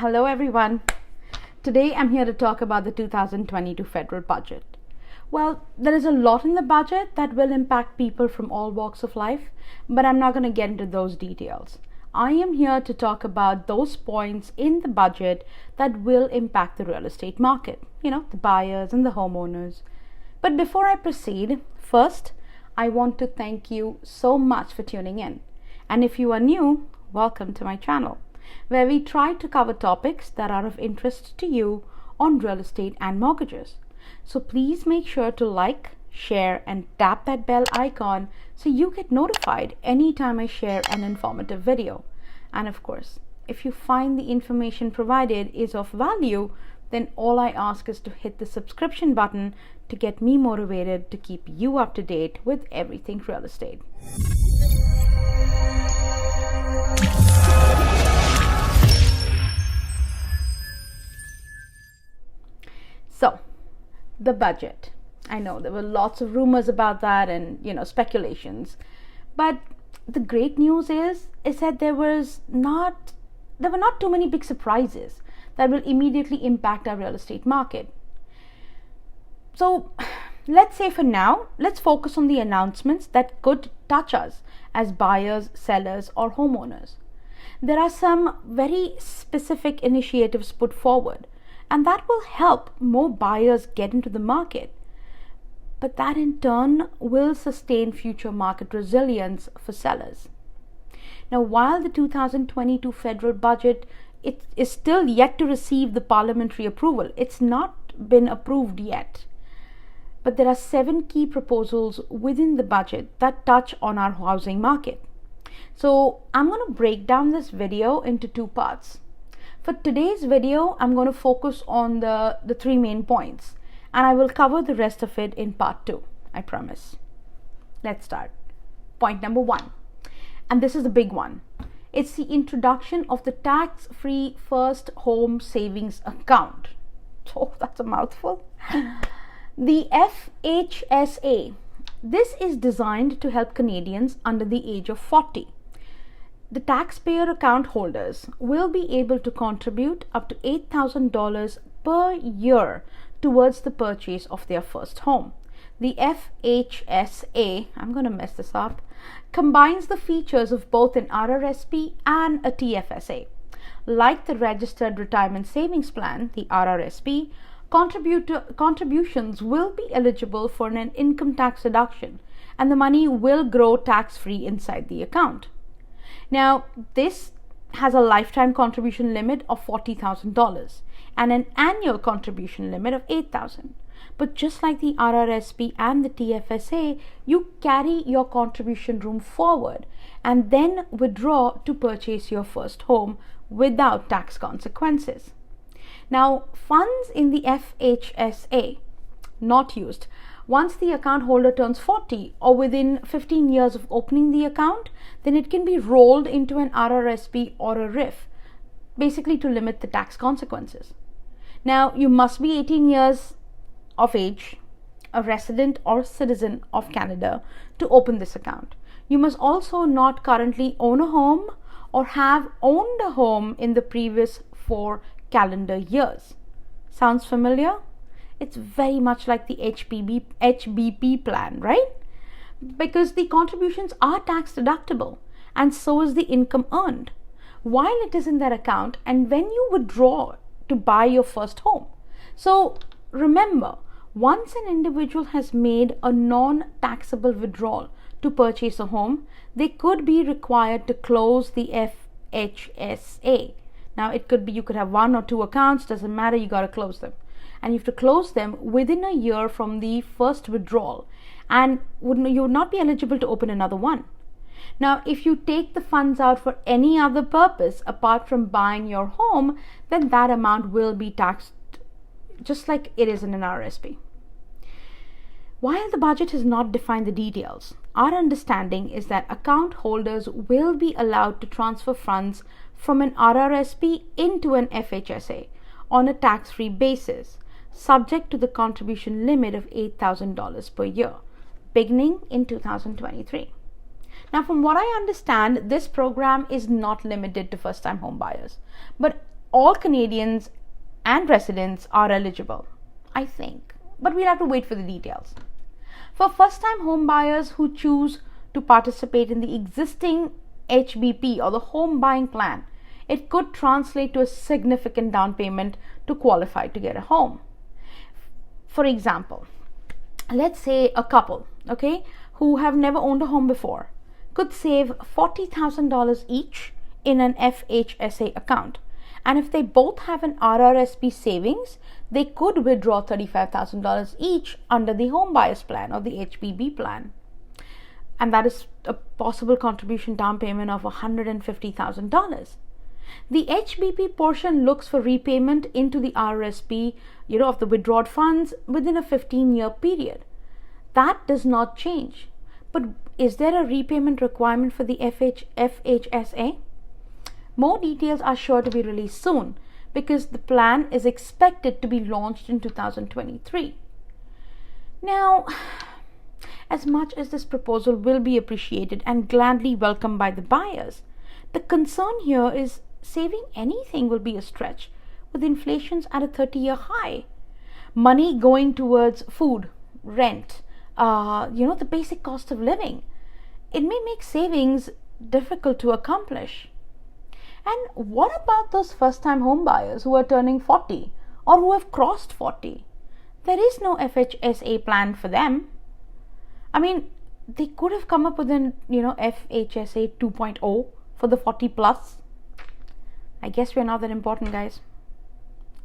Hello everyone. Today I'm here to talk about the 2022 federal budget. Well, there is a lot in the budget that will impact people from all walks of life, but I'm not going to get into those details. I am here to talk about those points in the budget that will impact the real estate market, the buyers and the homeowners. But before I proceed, first, I want to thank you so much for tuning in. And if you are new, welcome to my channel, where we try to cover topics that are of interest to you on real estate and mortgages. So please make sure to like, share, and tap that bell icon so you get notified anytime I share an informative video. And of course, if you find the information provided is of value, then all I ask is to hit the subscription button to get me motivated to keep you up to date with everything real estate. So, the budget. I know there were lots of rumors about that and speculations, but the great news is that there were not too many big surprises that will immediately impact our real estate market. So, let's say for now, let's focus on the announcements that could touch us as buyers, sellers, or homeowners. There are some very specific initiatives put forward, and that will help more buyers get into the market. But that in turn will sustain future market resilience for sellers. Now, while the 2022 federal budget it is still yet to receive the parliamentary approval, it's not been approved yet. But there are 7 key proposals within the budget that touch on our housing market. So I'm going to break down this video into 2 parts. For today's video, I'm going to focus on the 3 main points, and I will cover the rest of it in part 2, I promise. Let's start. Point number 1, and this is the big one. It's the introduction of the tax-free first home savings account. Oh, that's a mouthful. The FHSA. This is designed to help Canadians under the age of 40. The taxpayer account holders will be able to contribute up to $8,000 per year towards the purchase of their first home. The FHSA, I'm going to mess this up, combines the features of both an RRSP and a TFSA. Like the Registered Retirement Savings Plan, the RRSP, contributions will be eligible for an income tax deduction, and the money will grow tax-free inside the account. Now, this has a lifetime contribution limit of $40,000 and an annual contribution limit of $8,000. But just like the RRSP and the TFSA, you carry your contribution room forward and then withdraw to purchase your first home without tax consequences. Now, funds in the FHSA not used once the account holder turns 40 or within 15 years of opening the account, then it can be rolled into an RRSP or a RIF, basically to limit the tax consequences. Now, you must be 18 years of age, a resident or citizen of Canada to open this account. You must also not currently own a home or have owned a home in the previous 4 calendar years. Sounds familiar? It's very much like the HBP plan, right? Because the contributions are tax deductible and so is the income earned while it is in that account and when you withdraw to buy your first home. So remember, once an individual has made a non-taxable withdrawal to purchase a home, they could be required to close the FHSA. Now, it could be you could have 1 or 2 accounts, doesn't matter, you got to close them. And you have to close them within a year from the first withdrawal, and you would not be eligible to open another one. Now, if you take the funds out for any other purpose apart from buying your home, then that amount will be taxed just like it is in an RRSP. While the budget has not defined the details, our understanding is that account holders will be allowed to transfer funds from an RRSP into an FHSA on a tax-free basis, subject to the contribution limit of $8,000 per year, beginning in 2023. Now, from what I understand, this program is not limited to first-time home buyers, but all Canadians and residents are eligible, I think, but we'll have to wait for the details. For first-time home buyers who choose to participate in the existing HBP or the home buying plan, it could translate to a significant down payment to qualify to get a home. For example, let's say a couple, okay, who have never owned a home before could save $40,000 each in an FHSA account. And if they both have an RRSP savings, they could withdraw $35,000 each under the home buyers plan or the HBB plan. And that is a possible contribution down payment of $150,000. The HBP portion looks for repayment into the RRSP, of the withdrawed funds within a 15-year period. That does not change. But is there a repayment requirement for the FHSA? More details are sure to be released soon because the plan is expected to be launched in 2023. Now, as much as this proposal will be appreciated and gladly welcomed by the buyers, the concern here is saving anything will be a stretch with inflation's at a 30-year high. Money going towards food, rent, the basic cost of living. It may make savings difficult to accomplish. And what about those first-time home buyers who are turning 40 or who have crossed 40? There is no FHSA plan for them. I mean, they could have come up with an, FHSA 2.0 for the 40 plus. I guess we're not that important, guys.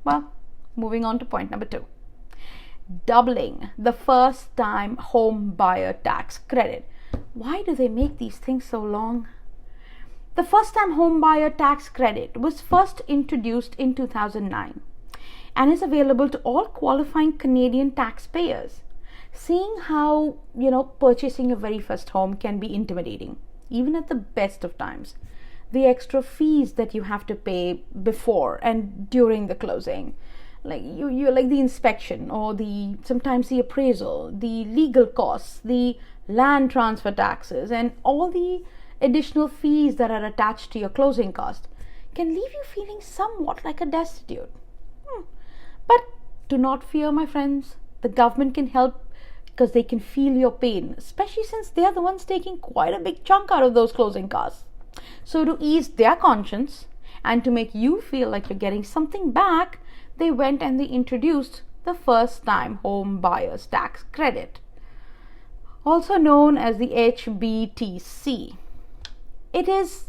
Well, moving on to point number 2. Doubling the first-time home buyer tax credit. Why do they make these things so long? The first-time home buyer tax credit was first introduced in 2009 and is available to all qualifying Canadian taxpayers. Seeing how, purchasing your very first home can be intimidating, even at the best of times. The extra fees that you have to pay before and during the closing, like you like the inspection or sometimes the appraisal, the legal costs, the land transfer taxes, and all the additional fees that are attached to your closing cost can leave you feeling somewhat like a destitute. But do not fear, my friends. The government can help because they can feel your pain, especially since they are the ones taking quite a big chunk out of those closing costs. So to ease their conscience and to make you feel like you're getting something back, they went and they introduced the first-time home buyers tax credit, also known as the HBTC. It is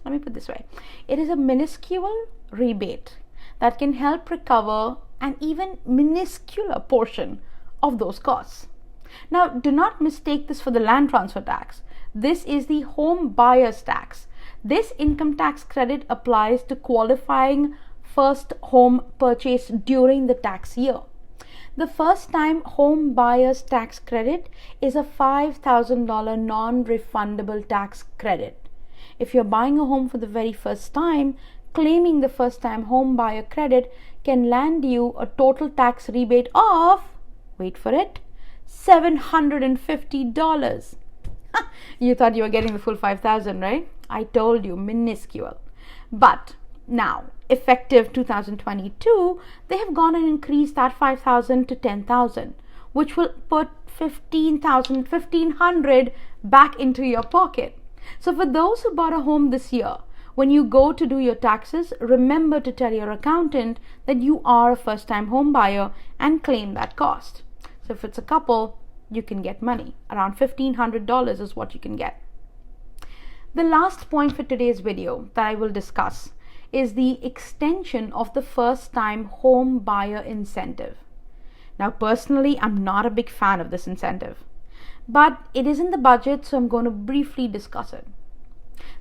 a minuscule rebate that can help recover an even minuscule portion of those costs. Now, do not mistake this for the land transfer tax. This is the home buyer's tax. This income tax credit applies to qualifying first home purchase during the tax year. The first-time home buyer's tax credit is a $5,000 non-refundable tax credit. If you're buying a home for the very first time, claiming the first-time home buyer credit can land you a total tax rebate of, wait for it, $750. You thought you were getting the full $5,000, right? I told you, minuscule. But now, effective 2022, they have gone and increased that $5,000 to $10,000, which will put $15,100 back into your pocket. So for those who bought a home this year, when you go to do your taxes, remember to tell your accountant that you are a first-time home buyer and claim that cost. So if it's a couple, you can get money. Around $1,500 is what you can get. The last point for today's video that I will discuss is the extension of the first-time home buyer incentive. Now, personally, I'm not a big fan of this incentive, but it is in the budget, so I'm going to briefly discuss it.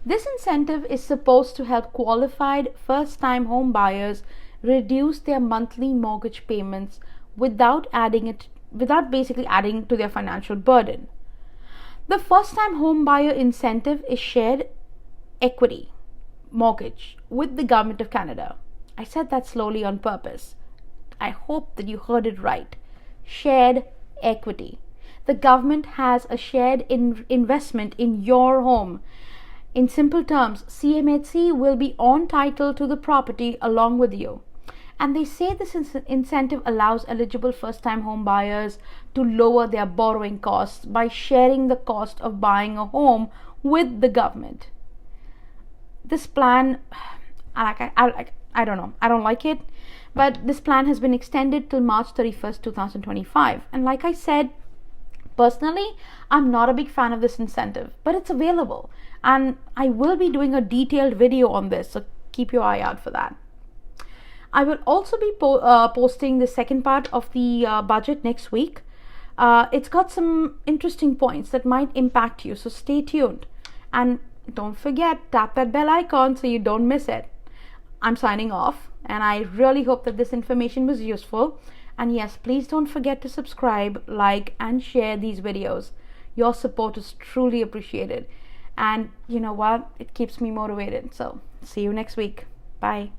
This incentive is supposed to help qualified first-time home buyers reduce their monthly mortgage payments without basically adding to their financial burden. The first-time home buyer incentive is shared equity mortgage with the Government of Canada. I said that slowly on purpose. I hope that you heard it right. Shared equity. The government has a shared investment in your home. In simple terms, CMHC will be on title to the property along with you. And they say this incentive allows eligible first-time home buyers to lower their borrowing costs by sharing the cost of buying a home with the government. This plan, I don't know, I don't like it, but this plan has been extended till March 31st, 2025. And like I said, personally, I'm not a big fan of this incentive, but it's available. And I will be doing a detailed video on this, so keep your eye out for that. I will also be posting the second part of the budget next week. It's got some interesting points that might impact you, so stay tuned. And don't forget, tap that bell icon so you don't miss it. I'm signing off, and I really hope that this information was useful. And yes, please don't forget to subscribe, like, and share these videos. Your support is truly appreciated. And you know what? It keeps me motivated. So see you next week. Bye.